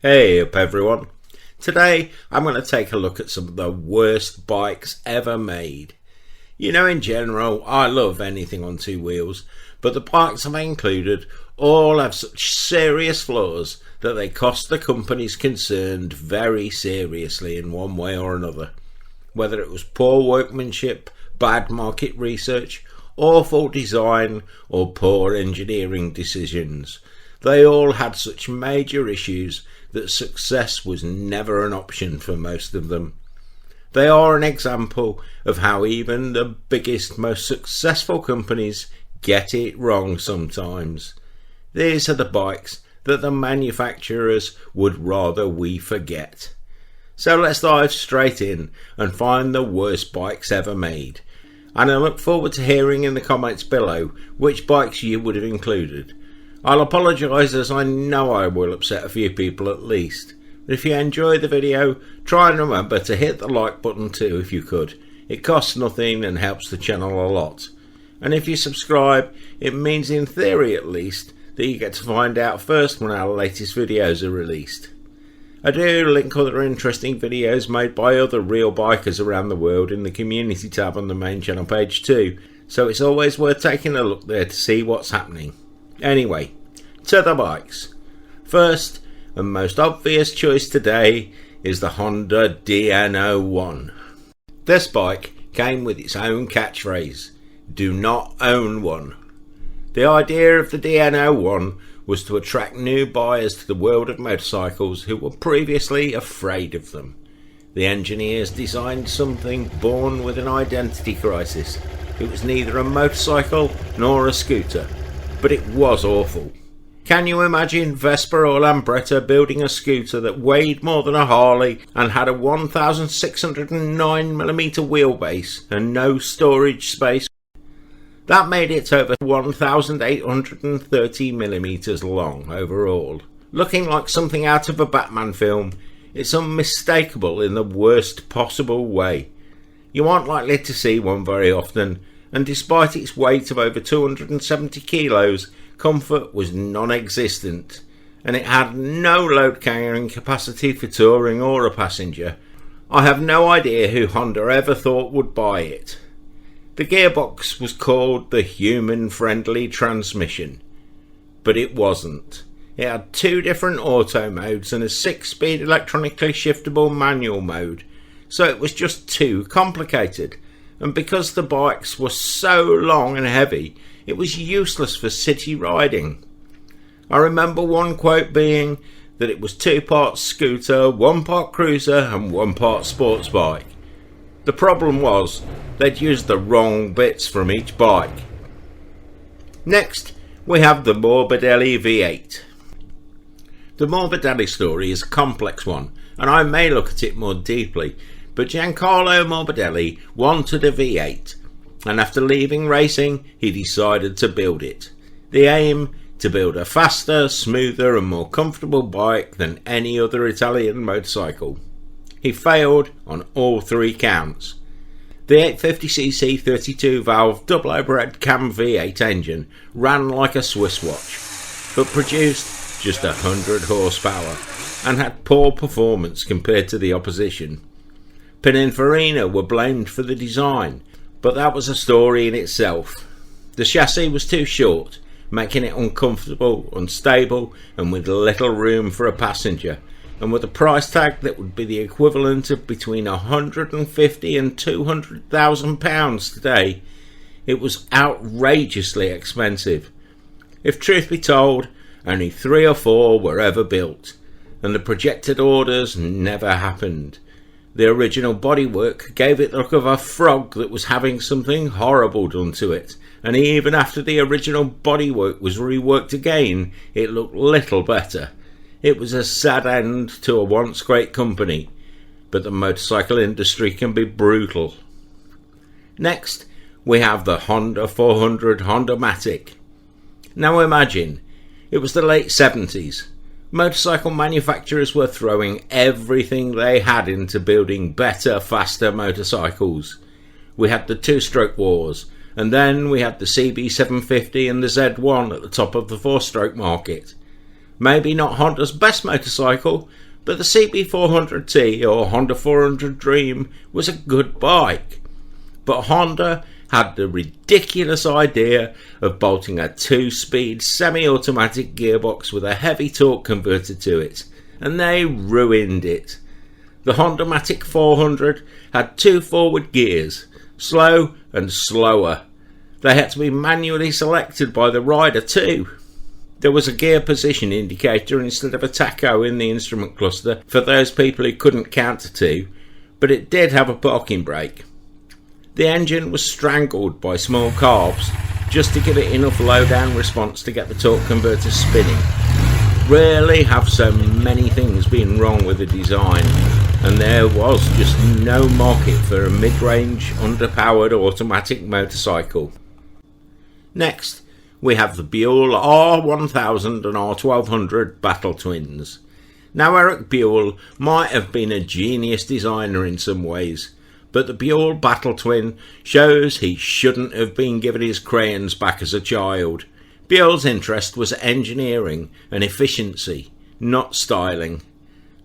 Hey up everyone. Today I'm going to take a look at some of the worst bikes ever made. You know, in general I love anything on two wheels, but the bikes I've included all have such serious flaws that they cost the companies concerned very seriously in one way or another. Whether it was poor workmanship, bad market research, awful design or poor engineering decisions, they all had such major issues that success was never an option for most of them. They are an example of how even the biggest, most successful companies get it wrong sometimes. These are the bikes that the manufacturers would rather we forget. So let's dive straight in and find the worst bikes ever made. And I look forward to hearing in the comments below which bikes you would have included. I'll apologise as I know I will upset a few people at least. But if you enjoy the video, try and remember to hit the like button too if you could. It costs nothing and helps the channel a lot. And if you subscribe, it means in theory at least that you get to find out first when our latest videos are released. I do link other interesting videos made by other real bikers around the world in the community tab on the main channel page too, so it's always worth taking a look there to see what's happening. Anyway, to the bikes. First and most obvious choice today is the Honda DN01. This bike came with its own catchphrase, "Do not own one." The idea of the DN01 was to attract new buyers to the world of motorcycles who were previously afraid of them. The engineers designed something born with an identity crisis. It was neither a motorcycle nor a scooter, but it was awful. Can you imagine Vespa or Lambretta building a scooter that weighed more than a Harley and had a 1609mm wheelbase and no storage space? That made it over 1830mm long overall. Looking like something out of a Batman film, it's unmistakable in the worst possible way. You aren't likely to see one very often, and despite its weight of over 270 kilos, comfort was non-existent, and it had no load carrying capacity for touring or a passenger. I have no idea who Honda ever thought would buy it. The gearbox was called the human-friendly transmission, but it wasn't. It had two different auto modes and a 6-speed electronically shiftable manual mode, so it was just too complicated. And because the bikes were so long and heavy, it was useless for city riding. I remember one quote being that it was 2 parts scooter, 1 part cruiser and 1 part sports bike. The problem was they'd used the wrong bits from each bike. Next, we have the Morbidelli V8. The Morbidelli story is a complex one, and I may look at it more deeply, but Giancarlo Morbidelli wanted a V8, and after leaving racing he decided to build it. The aim, to build a faster, smoother and more comfortable bike than any other Italian motorcycle. He failed on all 3 counts. The 850cc 32 valve double overhead cam V8 engine ran like a Swiss watch, but produced just 100 horsepower and had poor performance compared to the opposition. Pininfarina were blamed for the design, but that was a story in itself. The chassis was too short, making it uncomfortable, unstable and with little room for a passenger, and with a price tag that would be the equivalent of between £150,000 and £200,000 today, it was outrageously expensive. If truth be told, only 3 or 4 were ever built, and the projected orders never happened. The original bodywork gave it the look of a frog that was having something horrible done to it, and even after the original bodywork was reworked again, it looked little better. It was a sad end to a once great company, but the motorcycle industry can be brutal. Next, we have the Honda 400 Hondamatic. Now imagine, it was the late 70s. Motorcycle manufacturers were throwing everything they had into building better, faster motorcycles. We had the 2-stroke wars, and then we had the CB750 and the Z1 at the top of the 4-stroke market. Maybe not Honda's best motorcycle, but the CB400T or Honda 400 Dream was a good bike. But Honda had the ridiculous idea of bolting a 2-speed semi-automatic gearbox with a heavy torque converter to it, and they ruined it. The Hondamatic 400 had 2 forward gears, slow and slower. They had to be manually selected by the rider too. There was a gear position indicator instead of a tacho in the instrument cluster for those people who couldn't count to 2, but it did have a parking brake. The engine was strangled by small carbs just to give it enough low-down response to get the torque converter spinning. Rarely have so many things been wrong with the design, and there was just no market for a mid-range, underpowered automatic motorcycle. Next, we have the Buell R1000 and R1200 Battle Twins. Now, Eric Buell might have been a genius designer in some ways, but the Buell Battle Twin shows he shouldn't have been given his crayons back as a child. Buell's interest was engineering and efficiency, not styling.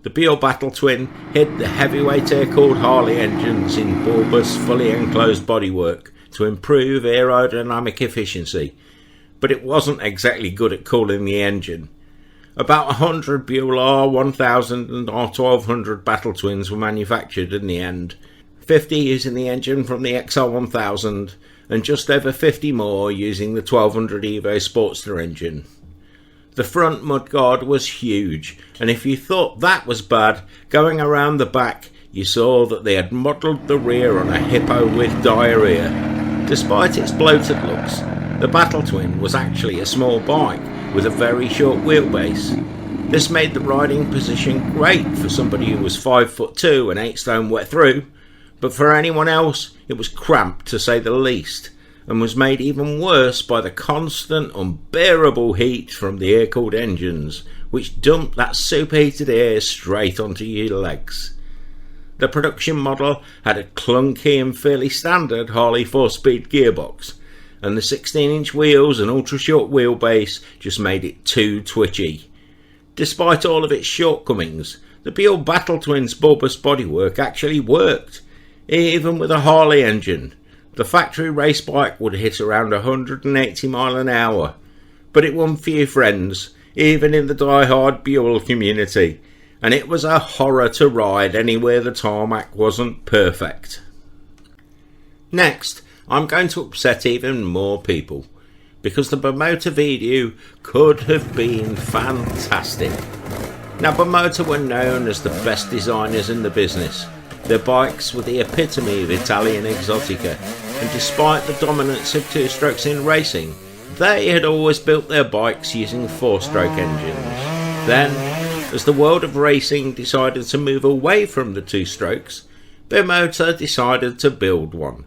The Buell Battle Twin hid the heavyweight air-cooled Harley engines in bulbous, fully enclosed bodywork to improve aerodynamic efficiency, but it wasn't exactly good at cooling the engine. About 100 Buell R1000 and R1200 Battle Twins were manufactured in the end, 50 using the engine from the XR1000 and just over 50 more using the 1200 Evo Sportster engine. The front mudguard was huge, and if you thought that was bad, going around the back you saw that they had modelled the rear on a hippo with diarrhea. Despite its bloated looks, the Battle Twin was actually a small bike with a very short wheelbase. This made the riding position great for somebody who was 5'2" and 8 stone wet through, but for anyone else it was cramped to say the least, and was made even worse by the constant unbearable heat from the air-cooled engines, which dumped that superheated air straight onto your legs. The production model had a clunky and fairly standard Harley 4-speed gearbox, and the 16-inch wheels and ultra-short wheelbase just made it too twitchy. Despite all of its shortcomings, the Buell Battle Twins bulbous bodywork actually worked. Even with a Harley engine, the factory race bike would hit around 180 miles an hour, but it won few friends, even in the die-hard Buell community, and it was a horror to ride anywhere the tarmac wasn't perfect. Next, I'm going to upset even more people, because the Bimota Vdue could have been fantastic. Now, Bimota were known as the best designers in the business. Their bikes were the epitome of Italian exotica, and despite the dominance of two-strokes in racing, they had always built their bikes using 4-stroke engines. Then, as the world of racing decided to move away from the two-strokes, Bimota decided to build one.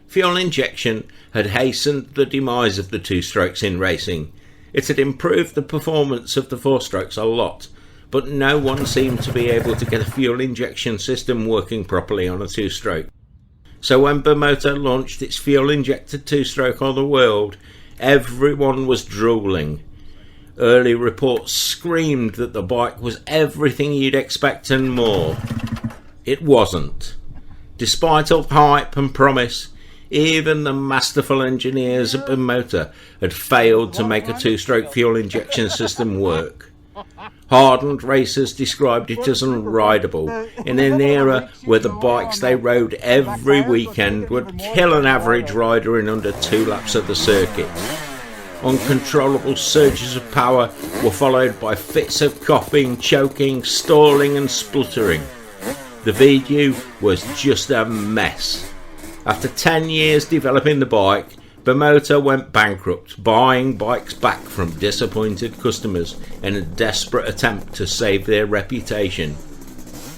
Fuel injection had hastened the demise of the two-strokes in racing. It had improved the performance of the 4-strokes a lot, but no one seemed to be able to get a fuel injection system working properly on a 2-stroke. So when Bimota launched its fuel-injected 2-stroke on the world, everyone was drooling. Early reports screamed that the bike was everything you'd expect and more. It wasn't. Despite all the hype and promise, even the masterful engineers at Bimota had failed to make a 2-stroke fuel injection system work. Hardened racers described it as unrideable in an era where the bikes they rode every weekend would kill an average rider in under 2 laps of the circuit. Uncontrollable surges of power were followed by fits of coughing, choking, stalling and spluttering. The Vdue was just a mess. After 10 years developing the bike, Bimota went bankrupt, buying bikes back from disappointed customers in a desperate attempt to save their reputation.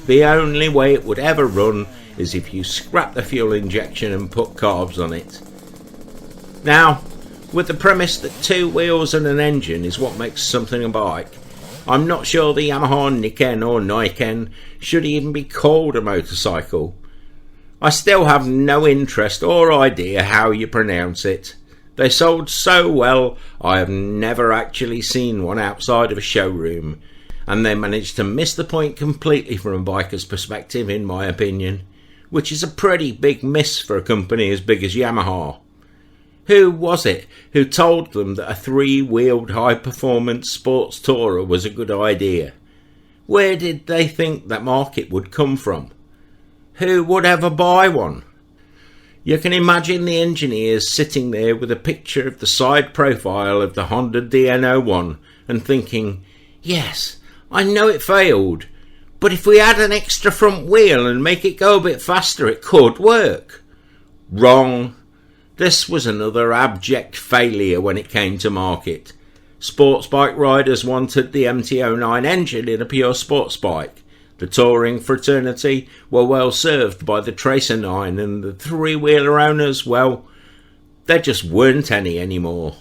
The only way it would ever run is if you scrap the fuel injection and put carbs on it. Now, with the premise that 2 wheels and an engine is what makes something a bike, I'm not sure the Yamaha Niken or Niken should even be called a motorcycle. I still have no interest or idea how you pronounce it. They sold so well I have never actually seen one outside of a showroom, and they managed to miss the point completely from a biker's perspective, in my opinion, which is a pretty big miss for a company as big as Yamaha. Who was it who told them that a three-wheeled high-performance sports tourer was a good idea? Where did they think that market would come from? Who would ever buy one? You can imagine the engineers sitting there with a picture of the side profile of the Honda DN01 and thinking, yes, I know it failed, but if we add an extra front wheel and make it go a bit faster, it could work. Wrong. This was another abject failure when it came to market. Sports bike riders wanted the MT-09 engine in a pure sports bike. The touring fraternity were well served by the Tracer 9, and the three-wheeler owners, well, there just weren't any anymore.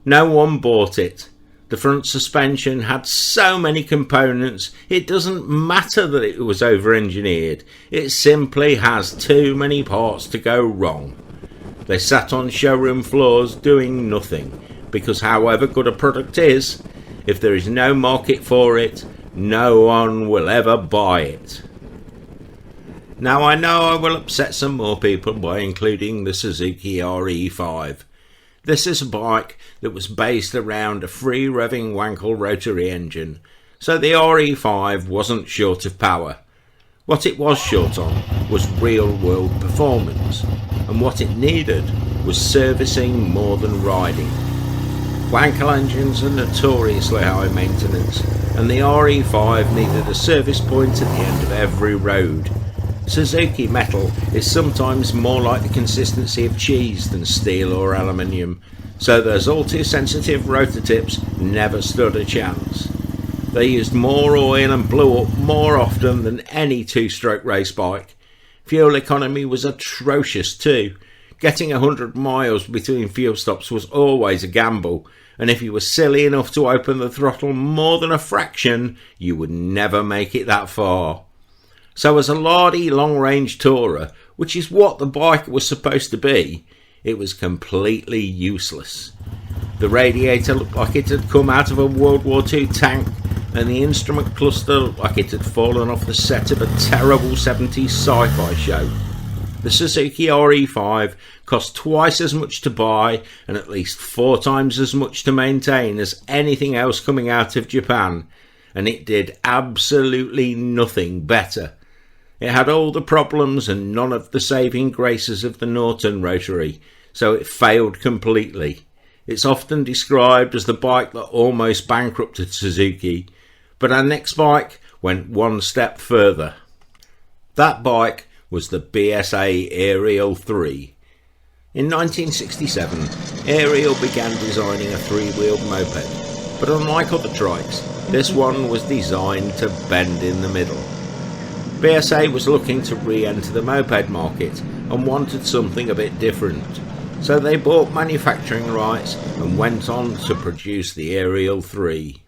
No one bought it. The front suspension had so many components, it doesn't matter that it was over-engineered. It simply has too many parts to go wrong. They sat on showroom floors doing nothing, because however good a product is, if there is no market for it, no one will ever buy it. Now I know I will upset some more people by including the Suzuki RE5. This is a bike that was based around a free revving Wankel rotary engine, so the RE5 wasn't short of power. What it was short on was real world performance, and what it needed was servicing more than riding. Wankel engines are notoriously high maintenance, and the RE5 needed a service point at the end of every road. Suzuki metal is sometimes more like the consistency of cheese than steel or aluminium, so those all-too-sensitive rotor tips never stood a chance. They used more oil and blew up more often than any two-stroke race bike. Fuel economy was atrocious too. Getting 100 miles between fuel stops was always a gamble, and if you were silly enough to open the throttle more than a fraction, you would never make it that far. So as a lardy long-range tourer, which is what the bike was supposed to be, it was completely useless. The radiator looked like it had come out of a World War II tank, and the instrument cluster looked like it had fallen off the set of a terrible 70s sci-fi show. The Suzuki RE5 cost twice as much to buy and at least 4 times as much to maintain as anything else coming out of Japan, and it did absolutely nothing better. It had all the problems and none of the saving graces of the Norton rotary, so it failed completely. It's often described as the bike that almost bankrupted Suzuki, but our next bike went one step further. That bike was the BSA Ariel 3. In 1967, Ariel began designing a three-wheeled moped, but unlike other trikes, this one was designed to bend in the middle. BSA was looking to re-enter the moped market and wanted something a bit different, so they bought manufacturing rights and went on to produce the Ariel 3.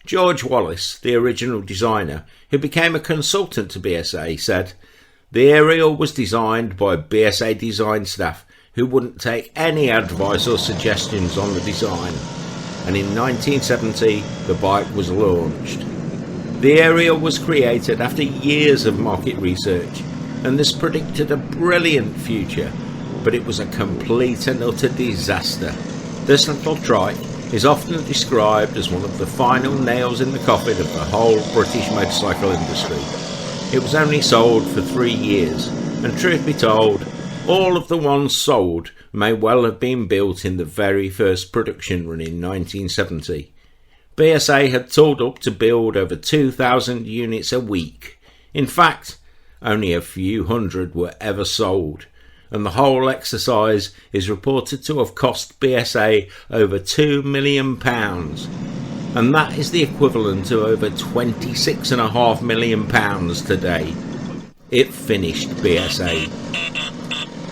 George Wallace, the original designer, who became a consultant to BSA, said, "The Ariel was designed by BSA design staff who wouldn't take any advice or suggestions on the design," and in 1970 the bike was launched. The Ariel was created after years of market research, and this predicted a brilliant future, but it was a complete and utter disaster. This little trike is often described as one of the final nails in the coffin of the whole British motorcycle industry. It was only sold for 3 years, and truth be told, all of the ones sold may well have been built in the very first production run in 1970. BSA had tooled up to build over 2,000 units a week. In fact, only a few hundred were ever sold, and the whole exercise is reported to have cost BSA over £2 million, and that is the equivalent to over £26.5 million today. It finished BSA.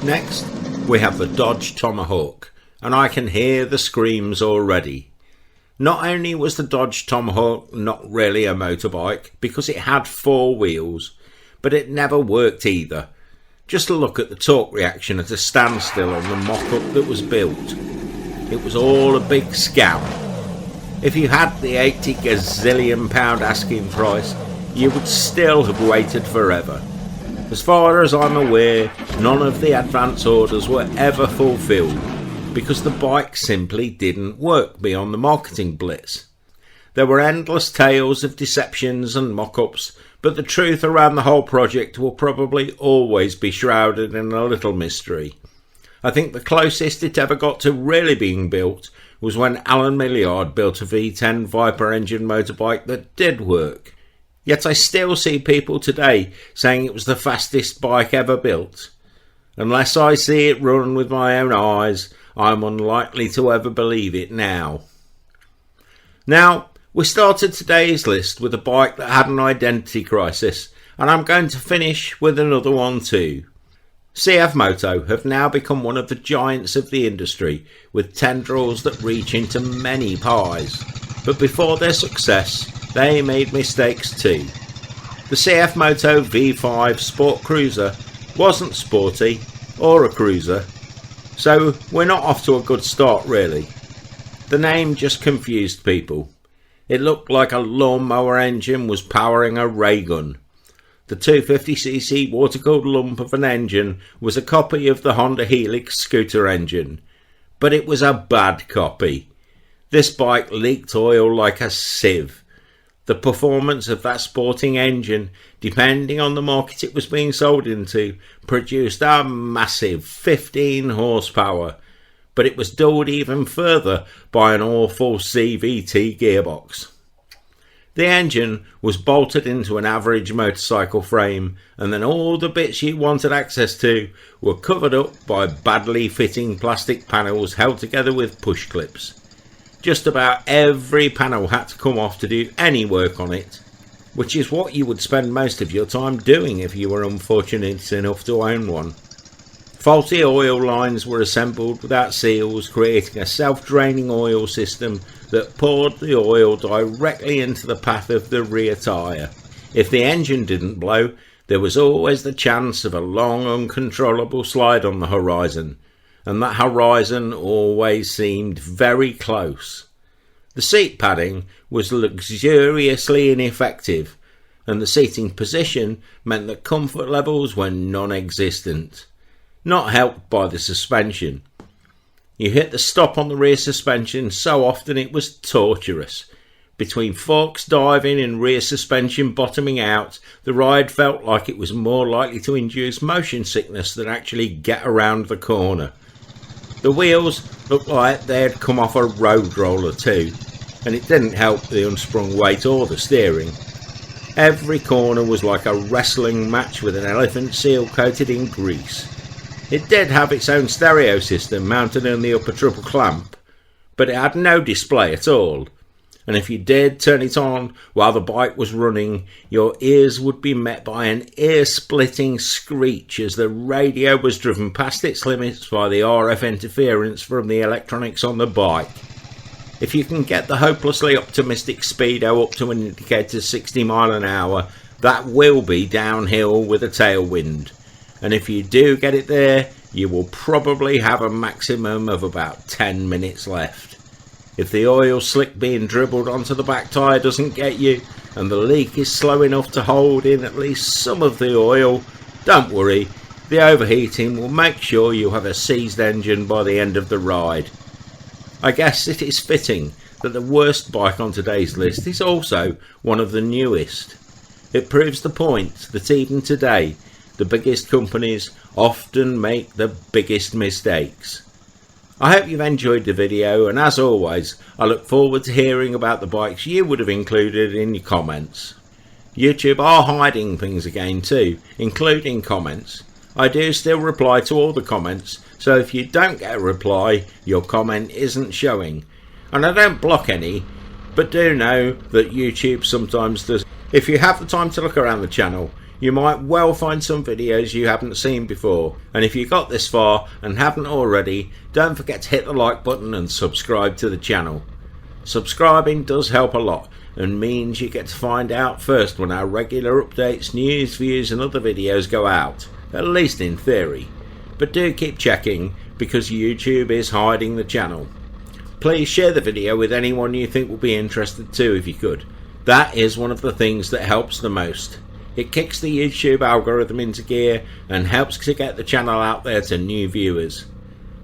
Next, we have the Dodge Tomahawk, and I can hear the screams already. Not only was the Dodge Tomahawk not really a motorbike because it had 4 wheels, but it never worked either. Just look at the torque reaction at a standstill on the mock-up that was built. It was all a big scam. If you had the 80 gazillion pound asking price, you would still have waited forever. As far as I'm aware, none of the advance orders were ever fulfilled because the bike simply didn't work beyond the marketing blitz. There were endless tales of deceptions and mock-ups, but the truth around the whole project will probably always be shrouded in a little mystery. I think the closest it ever got to really being built was when Alan Milliard built a V10 Viper engine motorbike that did work. Yet I still see people today saying it was the fastest bike ever built. Unless I see it run with my own eyes, I'm unlikely to ever believe it now. Now, we started today's list with a bike that had an identity crisis, and I'm going to finish with another one too. CF Moto have now become one of the giants of the industry, with tendrils that reach into many pies. But before their success, they made mistakes too. The CF Moto V5 Sport Cruiser wasn't sporty or a cruiser, so we're not off to a good start really. The name just confused people. It looked like a lawnmower engine was powering a ray gun. The 250cc water-cooled lump of an engine was a copy of the Honda Helix scooter engine, but it was a bad copy. This bike leaked oil like a sieve. The performance of that sporting engine, depending on the market it was being sold into, produced a massive 15 horsepower, but it was dulled even further by an awful CVT gearbox. The engine was bolted into an average motorcycle frame, and then all the bits you wanted access to were covered up by badly fitting plastic panels held together with push clips. Just about every panel had to come off to do any work on it, which is what you would spend most of your time doing if you were unfortunate enough to own one. Faulty oil lines were assembled without seals, creating a self-draining oil system that poured the oil directly into the path of the rear tyre. If the engine didn't blow, there was always the chance of a long uncontrollable slide on the horizon, and that horizon always seemed very close. The seat padding was luxuriously ineffective, and the seating position meant that comfort levels were non-existent. Not helped by the suspension. You hit the stop on the rear suspension so often it was torturous. Between forks diving and rear suspension bottoming out, the ride felt like it was more likely to induce motion sickness than actually get around the corner. The wheels looked like they had come off a road roller too, and it didn't help the unsprung weight or the steering. Every corner was like a wrestling match with an elephant seal coated in grease. It did have its own stereo system mounted on the upper triple clamp, but it had no display at all, and if you did turn it on while the bike was running, your ears would be met by an ear-splitting screech as the radio was driven past its limits by the RF interference from the electronics on the bike. If you can get the hopelessly optimistic speedo up to an indicator 60 miles an hour, that will be downhill with a tailwind. And if you do get it there, you will probably have a maximum of about 10 minutes left. If the oil slick being dribbled onto the back tyre doesn't get you, and the leak is slow enough to hold in at least some of the oil, don't worry, the overheating will make sure you have a seized engine by the end of the ride. I guess it is fitting that the worst bike on today's list is also one of the newest. It proves the point that even today, the biggest companies often make the biggest mistakes. I hope you've enjoyed the video, and as always, I look forward to hearing about the bikes you would have included in your comments. YouTube are hiding things again too, including comments. I do still reply to all the comments, so if you don't get a reply, your comment isn't showing. And I don't block any, but do know that YouTube sometimes does. If you have the time to look around the channel, you might well find some videos you haven't seen before, and if you got this far and haven't already, don't forget to hit the like button and subscribe to the channel. Subscribing does help a lot and means you get to find out first when our regular updates, news, views and other videos go out. at least in theory. But do keep checking, because YouTube is hiding the channel. Please share the video with anyone you think will be interested too if you could. That is one of the things that helps the most. It kicks the YouTube algorithm into gear and helps to get the channel out there to new viewers.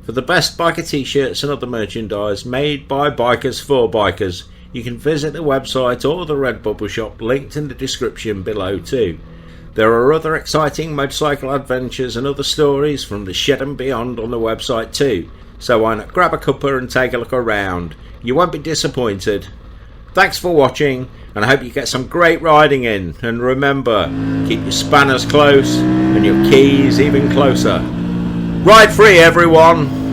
For the best biker t-shirts and other merchandise made by bikers for bikers, you can visit the website or the Redbubble shop linked in the description below too. There are other exciting motorcycle adventures and other stories from the shed and beyond on the website too, so why not grab a cuppa and take a look around. You won't be disappointed. Thanks for watching, and I hope you get some great riding in, and remember, keep your spanners close and your keys even closer. Ride free, everyone!